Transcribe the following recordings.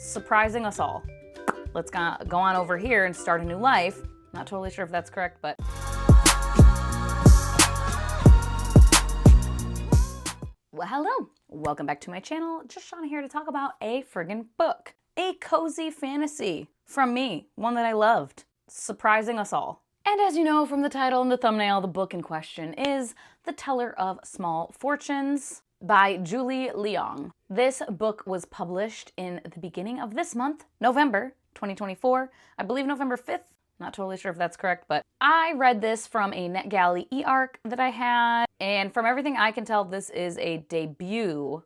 surprising us all. Let's go on over here and start a new life. Not totally sure if that's correct, but... Well, hello. Welcome back to my channel. Just Shauna here to talk about a friggin' book. A cozy fantasy from me, one that I loved. Surprising us all. And as you know from the title and the thumbnail, the book in question is The Teller of Small Fortunes by Julie Leong. This book was published in the beginning of this month, November 2024. I believe November 5th. Not totally sure if that's correct, but I read this from a NetGalley e-arc that I had, and from everything I can tell, this is a debut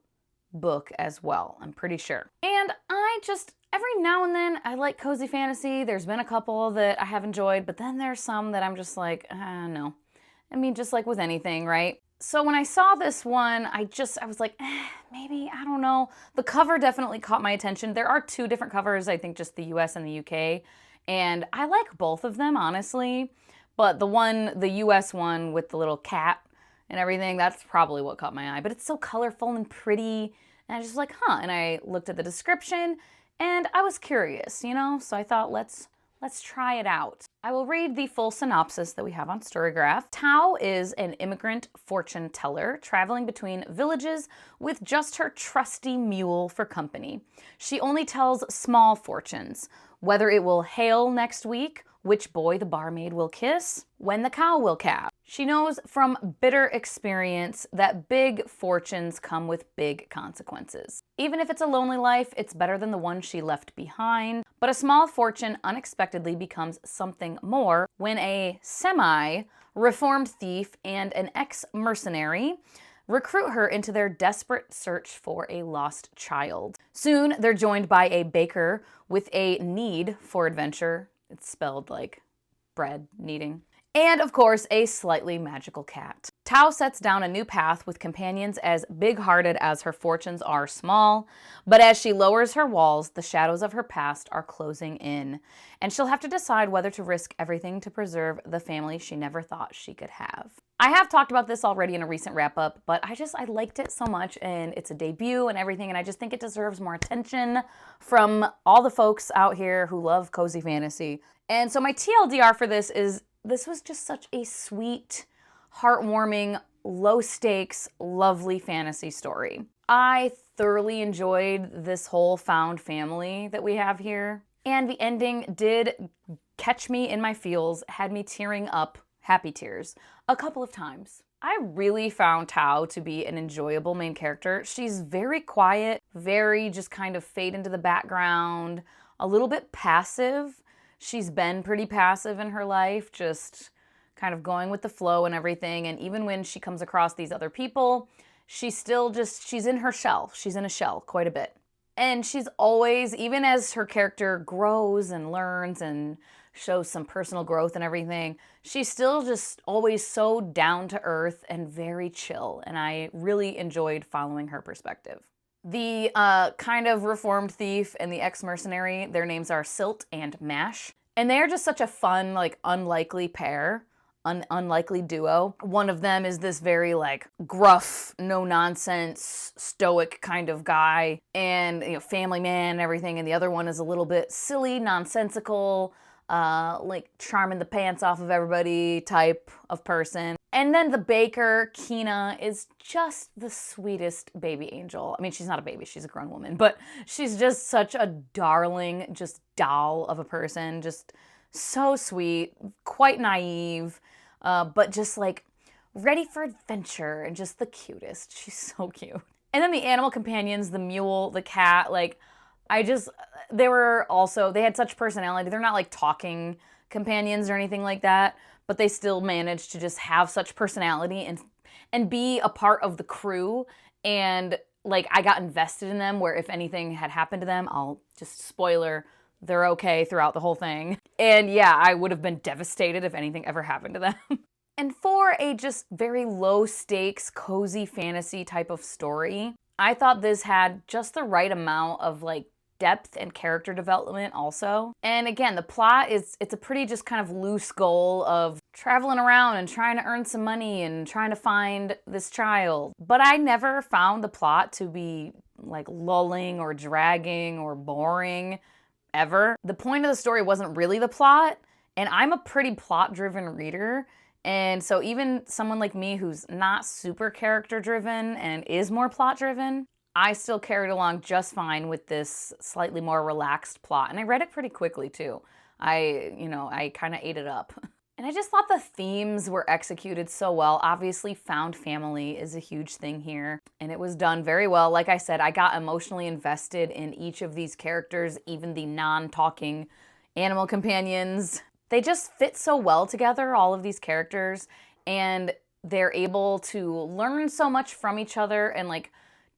book as well, I'm pretty sure. And I just, every now and then, I like cozy fantasy. There's been a couple that I have enjoyed, but then there's some that I'm just like, no. I mean, just like with anything, right? So when I saw this one, I was like, maybe, I don't know. The cover definitely caught my attention. There are two different covers, I think just the US and the UK. And I like both of them, honestly. But the US one with the little cat and everything, that's probably what caught my eye. But it's so colorful and pretty. And I was just like, huh. And I looked at the description and I was curious, you know? So I thought, let's try it out. I will read the full synopsis that we have on Storygraph. Tao is an immigrant fortune teller traveling between villages with just her trusty mule for company. She only tells small fortunes, whether it will hail next week, which boy the barmaid will kiss, when the cow will calve. She knows from bitter experience that big fortunes come with big consequences. Even if it's a lonely life, it's better than the one she left behind. But a small fortune unexpectedly becomes something more when a semi-reformed thief and an ex-mercenary recruit her into their desperate search for a lost child. Soon, they're joined by a baker with a need for adventure. It's spelled like bread, kneading. And of course, a slightly magical cat. Tao sets down a new path with companions as big-hearted as her fortunes are small, but as she lowers her walls, the shadows of her past are closing in, and she'll have to decide whether to risk everything to preserve the family she never thought she could have. I have talked about this already in a recent wrap-up, but I liked it so much, and it's a debut and everything, and I just think it deserves more attention from all the folks out here who love cozy fantasy. And so my TLDR for this is, this was just such a sweet, heartwarming, low-stakes, lovely fantasy story. I thoroughly enjoyed this whole found family that we have here, and the ending did catch me in my feels, had me tearing up, happy tears, a couple of times. I really found Tao to be an enjoyable main character. She's very quiet, very just kind of fade into the background, a little bit passive. She's been pretty passive in her life, just kind of going with the flow and everything. And even when she comes across these other people, she's in her shell. She's in a shell quite a bit. And she's always, even as her character grows and learns and shows some personal growth and everything, she's still just always so down to earth and very chill. And I really enjoyed following her perspective. The kind of reformed thief and the ex-mercenary, their names are Silt and Mash. And they're just such a fun, like, unlikely pair, unlikely duo. One of them is this very, like, gruff, no-nonsense, stoic kind of guy, and, you know, family man and everything. And the other one is a little bit silly, nonsensical, like, charming the pants off of everybody type of person. And then the baker, Kina, is just the sweetest baby angel. I mean, she's not a baby, she's a grown woman, but she's just such a darling, just doll of a person. Just so sweet, quite naive, but just like ready for adventure and just the cutest. She's so cute. And then the animal companions, the mule, the cat, like, they had such personality. They're not like talking companions or anything like that, but they still managed to just have such personality and be a part of the crew. And like, I got invested in them, where if anything had happened to them, I'll just spoiler, they're okay throughout the whole thing. And yeah, I would have been devastated if anything ever happened to them. And for a just very low stakes, cozy fantasy type of story, I thought this had just the right amount of like depth and character development also. And again, the plot it's a pretty just kind of loose goal of traveling around and trying to earn some money and trying to find this child. But I never found the plot to be like lulling or dragging or boring ever. The point of the story wasn't really the plot, and I'm a pretty plot-driven reader. And so even someone like me who's not super character-driven and is more plot-driven, I still carried along just fine with this slightly more relaxed plot. And I read it pretty quickly too. I kind of ate it up. And I just thought the themes were executed so well. Obviously, found family is a huge thing here, and it was done very well. Like I said, I got emotionally invested in each of these characters, even the non-talking animal companions. They just fit so well together, all of these characters, and they're able to learn so much from each other, and like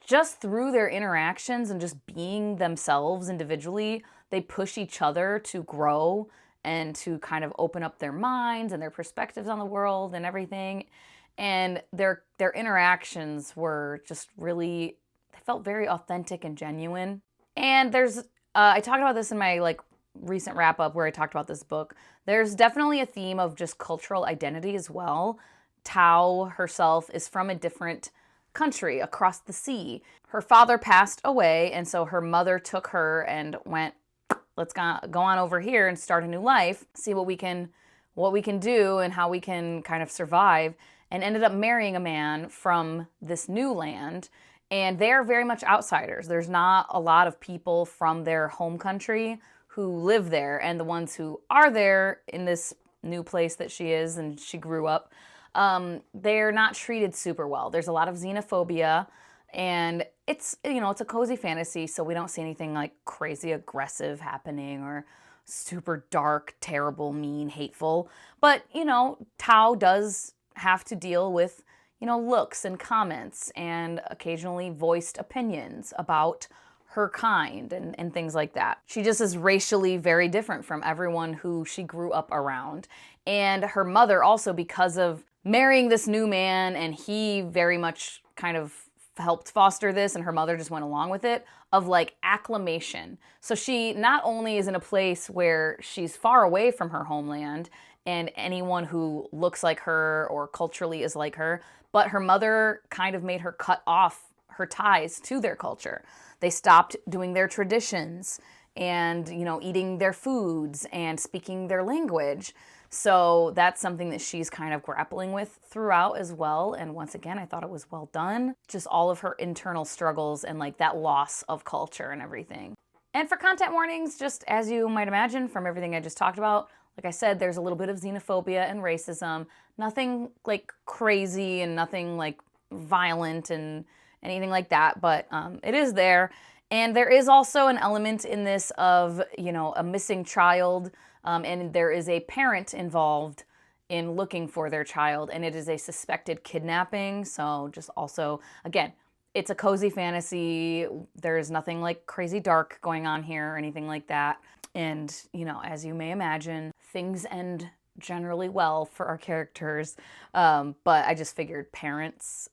just through their interactions and just being themselves individually, they push each other to grow and to kind of open up their minds and their perspectives on the world and everything. And their interactions were just really, they felt very authentic and genuine. And there's, I talked about this in my like recent wrap up where I talked about this book. There's definitely a theme of just cultural identity as well. Tao herself is from a different country across the sea. Her father passed away, and so her mother took her and went, let's go on over here and start a new life, see what we can do and how we can kind of survive, and ended up marrying a man from this new land. And they're very much outsiders. There's not a lot of people from their home country who live there, and the ones who are there in this new place that she is and she grew up, they're not treated super well. There's a lot of xenophobia. And it's a cozy fantasy, so we don't see anything like crazy aggressive happening or super dark, terrible, mean, hateful. But, Tao does have to deal with, looks and comments and occasionally voiced opinions about her kind and things like that. She just is racially very different from everyone who she grew up around. And her mother also, because of marrying this new man, and he very much kind of helped foster this, and her mother just went along with it, of like acclamation. So she not only is in a place where she's far away from her homeland and anyone who looks like her or culturally is like her, but her mother kind of made her cut off her ties to their culture. They stopped doing their traditions and, eating their foods and speaking their language. So that's something that she's kind of grappling with throughout as well. And once again, I thought it was well done. Just all of her internal struggles and like that loss of culture and everything. And for content warnings, just as you might imagine from everything I just talked about, like I said, there's a little bit of xenophobia and racism. Nothing like crazy and nothing like violent and anything like that, but it is there. And there is also an element in this of, a missing child. And there is a parent involved in looking for their child, and it is a suspected kidnapping. So just also, again, it's a cozy fantasy. There's nothing like crazy dark going on here or anything like that. And, as you may imagine, things end generally well for our characters. But I just figured parents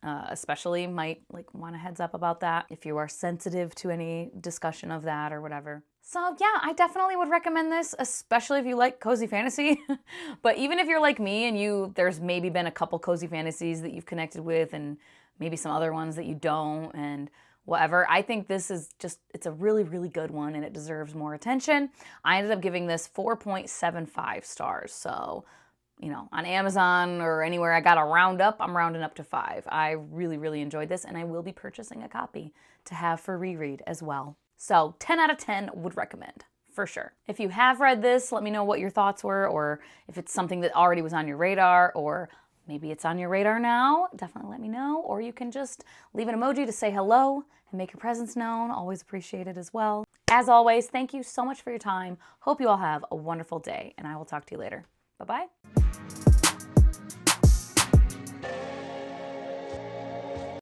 especially might like want a heads up about that if you are sensitive to any discussion of that or whatever. So yeah, I definitely would recommend this, especially if you like cozy fantasy. But even if you're like me and there's maybe been a couple cozy fantasies that you've connected with and maybe some other ones that you don't and whatever, I think this is it's a really, really good one and it deserves more attention. I ended up giving this 4.75 stars. So, on Amazon or anywhere I got a round up, I'm rounding up to 5. I really, really enjoyed this, and I will be purchasing a copy to have for reread as well. So 10 out of 10 would recommend, for sure. If you have read this, let me know what your thoughts were, or if it's something that already was on your radar, or maybe it's on your radar now, definitely let me know. Or you can just leave an emoji to say hello and make your presence known. Always appreciated as well. As always, thank you so much for your time. Hope you all have a wonderful day, and I will talk to you later. Bye-bye.